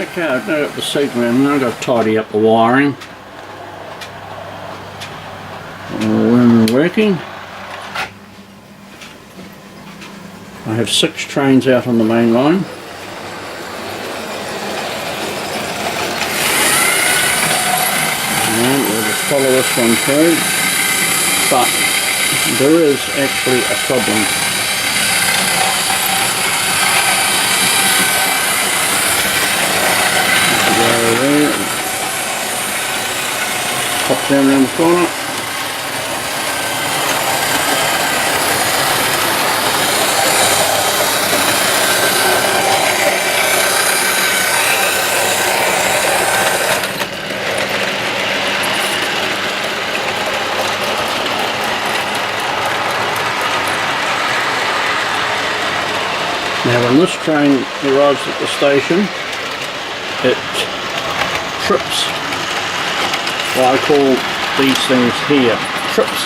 Okay, I've now got the signal in. I've got to tidy up the wiring. When working, I have 6 trains out on the main line. And we'll just follow this one through. But there is actually a problem. Go there. Pop down around the corner. Now when this train arrives at the station, it trips what I call these things here, trips.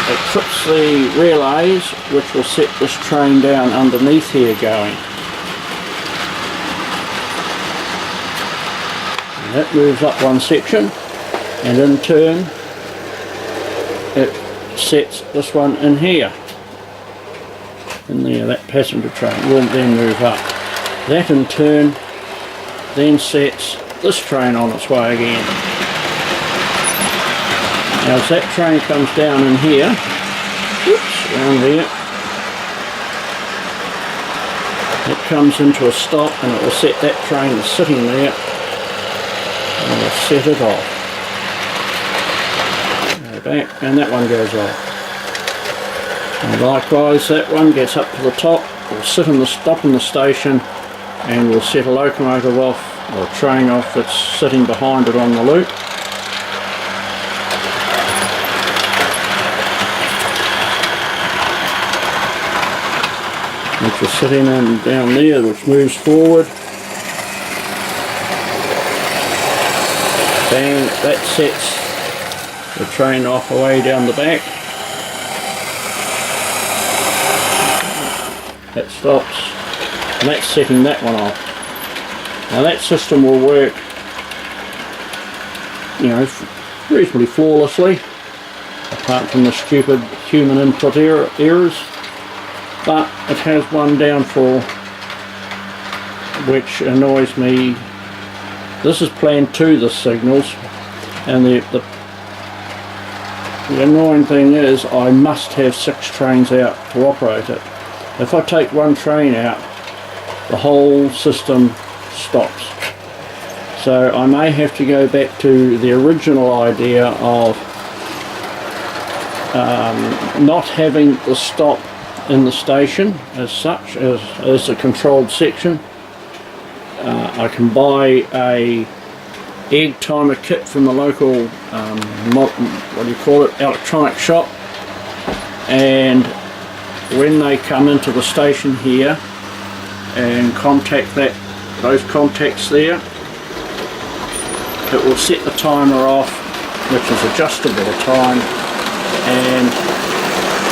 It trips the relays which will set this train down underneath here going. And that moves up one section, and in turn it sets this one in here. In there, that passenger train will then move up. That in turn then sets this train on its way again. Now as that train comes down in here, whoops, down there, it comes into a stop and it will set that train that's sitting there and will set it off. Go back and that one goes off. And likewise that one gets up to the top, will sit in the stop in the station and will set a locomotive off or a train off that's sitting behind it on the loop. Which is sitting in down there, which moves forward. Bang, that sets the train off away down the back. That stops, and that's setting that one off. Now that system will work, you know, reasonably flawlessly, apart from the stupid human input errors, but it has one downfall which annoys me. This is plan 2, the signals, and the annoying thing is I must have 6 trains out to operate it. If I take one train out, the whole system stops. So I may have to go back to the original idea of not having the stop in the station as such, as a controlled section. I can buy a egg timer kit from the local, electronic shop, and when they come into the station here and contact those contacts there, it will set the timer off, which is adjustable time, and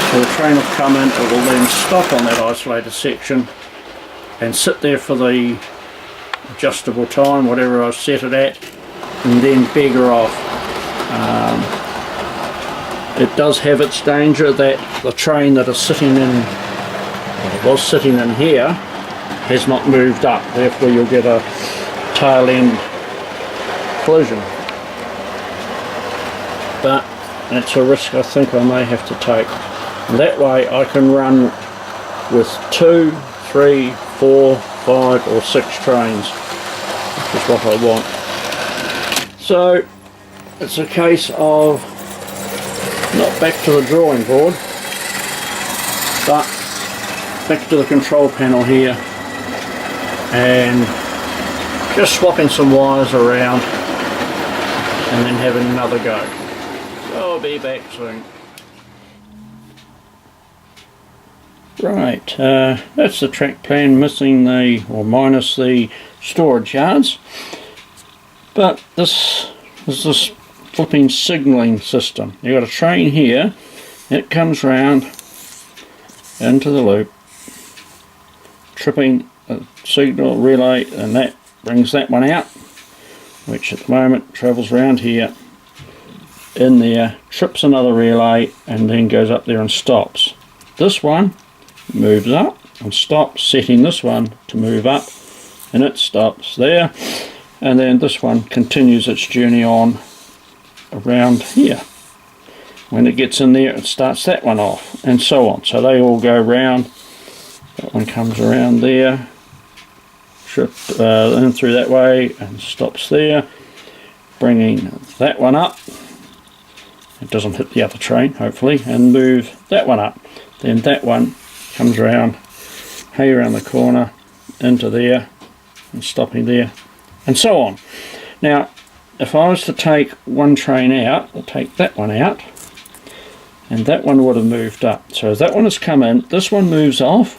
so the train will come in, it will then stop on that isolated section and sit there for the adjustable time, whatever I've set it at, and then beggar off. It does have its danger that the train that is sitting in, or was sitting in here, has not moved up, therefore you'll get a tail end collision. But that's a risk I think I may have to take. And that way I can run with 2, 3, 4, 5 or 6 trains, which is what I want. So it's a case of not back to the drawing board, but back to the control panel here and just swapping some wires around and then having another go. So I'll be back soon. Right, that's the track plan, missing minus the storage yards. But this is this flipping signalling system. You've got a train here, it comes round into the loop, tripping a signal relay, and that brings that one out, which at the moment travels around here, in there, trips another relay, and then goes up there and stops. This one moves up and stops, setting this one to move up, and it stops there, and then this one continues its journey on around here. When it gets in there, it starts that one off, and so on. So they all go round. That one comes around there, trip in through that way, and stops there, bringing that one up. It doesn't hit the other train, hopefully, and move that one up. Then that one comes around, around the corner, into there, and stopping there, and so on. Now, if I was to take one train out, I'll take that one out, and that one would have moved up. So as that one has come in, this one moves off,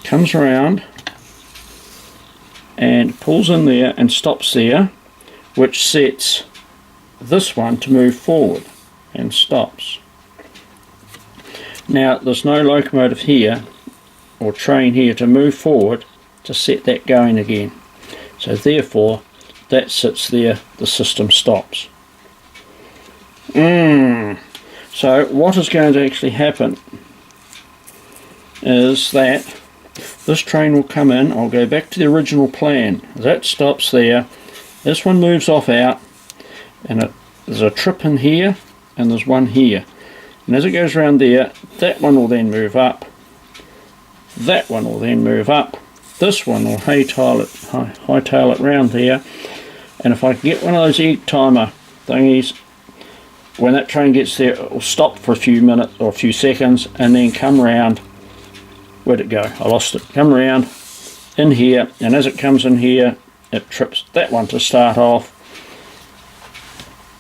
comes around, and pulls in there and stops there, which sets this one to move forward and stops. Now there's no locomotive here or train here to move forward to set that going again, so therefore that sits there, the system stops. So what is going to actually happen is that this train will come in. I'll go back to the original plan. That stops there, this one moves off out, and there's a trip in here and there's one here, and as it goes around there, that one will then move up, that one will then move up, this one will hightail it round there, and if I can get one of those egg timer thingies, when that train gets there, it will stop for a few minutes or a few seconds and then come round. Where'd it go? I lost it. Come round in here, and as it comes in here, it trips that one to start off.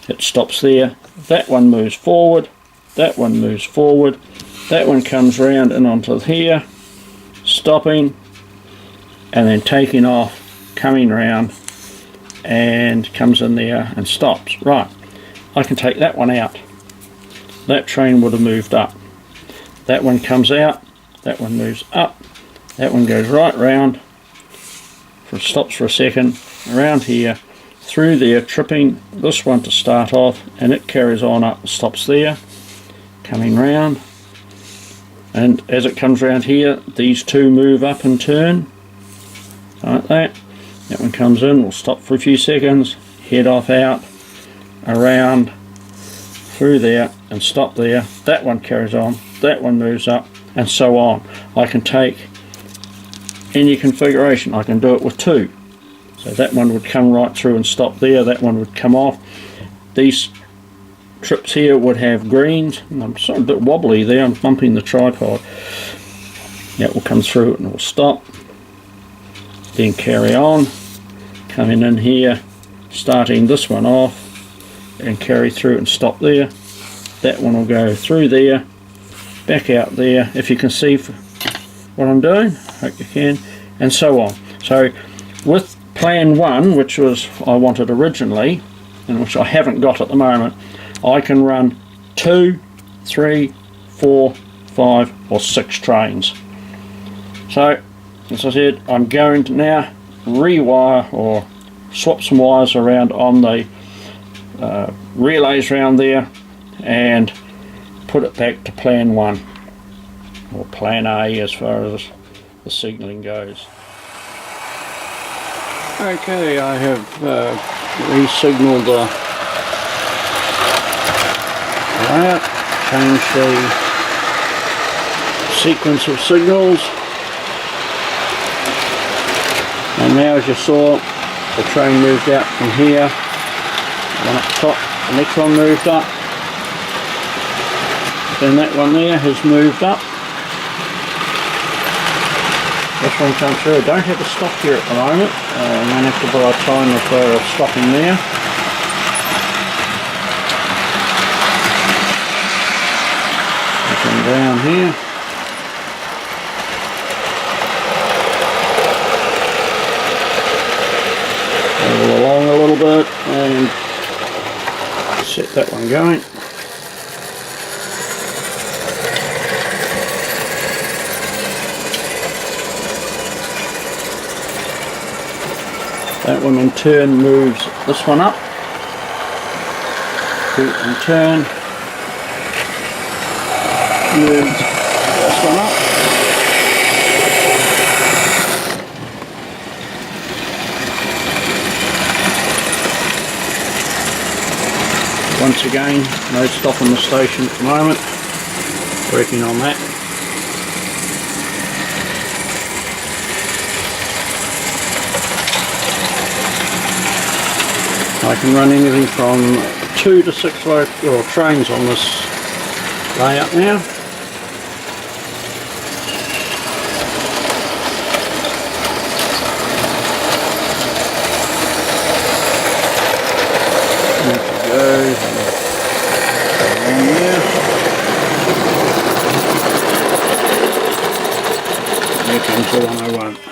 It stops there. That one moves forward. That one moves forward. That one comes round and onto here, stopping, and then taking off, coming round, and comes in there and stops. Right. I can take that one out. That train would have moved up. That one comes out. That one moves up. That one goes right round, stops for a second, around here, through there, tripping this one to start off, and it carries on up, stops there, coming round, and as it comes round here, these two move up and turn, like that. That one comes in, will stop for a few seconds, head off out, around, through there, and stop there. That one carries on, that one moves up, and so on. I can take any configuration. I can do it with two. So that one would come right through and stop there, that one would come off. These trips here would have greens, and I'm sort of a bit wobbly there, I'm bumping the tripod. That will come through and it will stop, then carry on, coming in here, starting this one off, and carry through and stop there. That one will go through there, back out there, if you can see what I'm doing, hope you can, and so on. So with plan 1, which was I wanted originally, and which I haven't got at the moment, I can run 2, 3, 4, 5 or 6 trains. So as I said, I'm going to now rewire or swap some wires around on the relays around there and put it back to plan 1 or plan A as far as the signalling goes. Okay, I have re-signaled the layout, changed the sequence of signals, and now as you saw, the train moved out from here, one up top, the next one moved up, then that one there has moved up. This one comes through. I don't have a stop here at the moment. I'm going to have to buy a timer for stopping there. Come down here. Roll along a little bit and set that one going. That one in turn moves this one up. Boot and turn. Moves this one up. Once again, no stop on the station at the moment. Working on that. I can run anything from 2 to 6 trains on this layout now. There we go. Around there. Here comes the 101.